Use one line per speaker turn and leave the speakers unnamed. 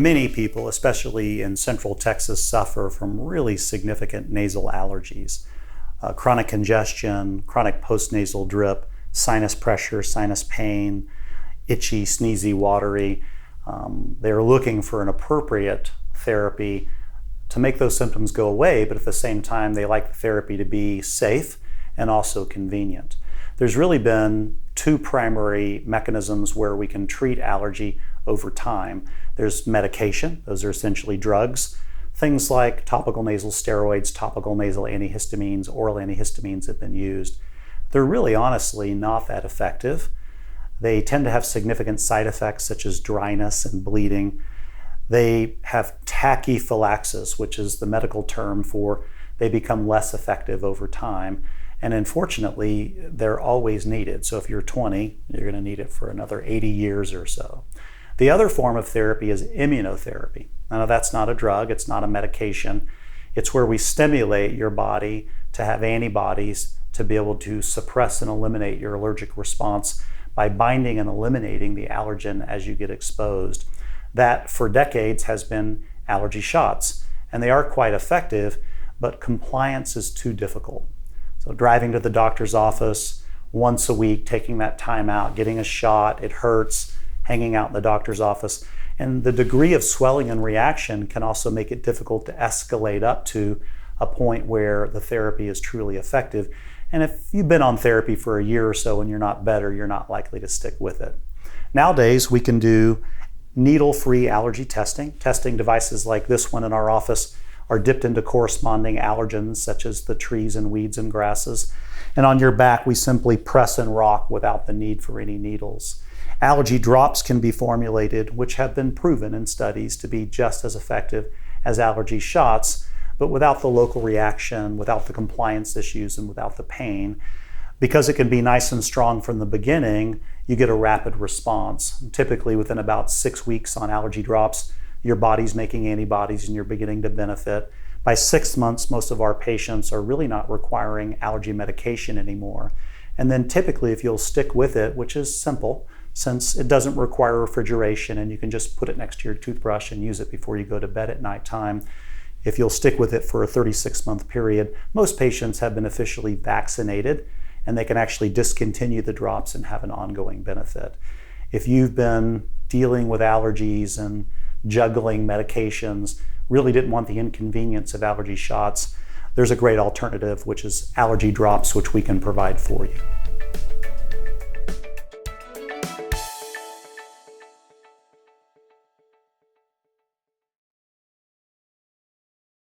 Many people, especially in central Texas, suffer from really significant nasal allergies. Chronic congestion, chronic postnasal drip, sinus pressure, sinus pain, itchy, sneezy, watery. They're looking for an appropriate therapy to make those symptoms go away, but at the same time, they like the therapy to be safe and also convenient. There's really been two primary mechanisms where we can treat allergy over time. There's medication, those are essentially drugs. Things like topical nasal steroids, topical nasal antihistamines, oral antihistamines have been used. They're really honestly not that effective. They tend to have significant side effects such as dryness and bleeding. They have tachyphylaxis, which is the medical term for they become less effective over time. And unfortunately, they're always needed. So if you're 20, you're going to need it for another 80 years or so. The other form of therapy is immunotherapy. Now, that's not a drug, it's not a medication. It's where we stimulate your body to have antibodies to be able to suppress and eliminate your allergic response by binding and eliminating the allergen as you get exposed. That, for decades, has been allergy shots, and they are quite effective, but compliance is too difficult. So driving to the doctor's office once a week, taking that time out, getting a shot, it hurts, hanging out in the doctor's office. And the degree of swelling and reaction can also make it difficult to escalate up to a point where the therapy is truly effective. And if you've been on therapy for a year or so and you're not better, you're not likely to stick with it. Nowadays, we can do needle-free allergy testing. Testing devices like this one in our office are dipped into corresponding allergens such as the trees and weeds and grasses. And on your back, we simply press and rock without the need for any needles. Allergy drops can be formulated, which have been proven in studies to be just as effective as allergy shots, but without the local reaction, without the compliance issues, and without the pain. Because it can be nice and strong from the beginning, you get a rapid response. Typically within about 6 weeks on allergy drops, your body's making antibodies and you're beginning to benefit. By 6 months, most of our patients are really not requiring allergy medication anymore. And then typically, if you'll stick with it, which is simple, since it doesn't require refrigeration and you can just put it next to your toothbrush and use it before you go to bed at nighttime, if you'll stick with it for a 36-month period, most patients have been officially vaccinated and they can actually discontinue the drops and have an ongoing benefit. If you've been dealing with allergies and juggling medications, really didn't want the inconvenience of allergy shots, there's a great alternative, which is allergy drops, which we can provide for you.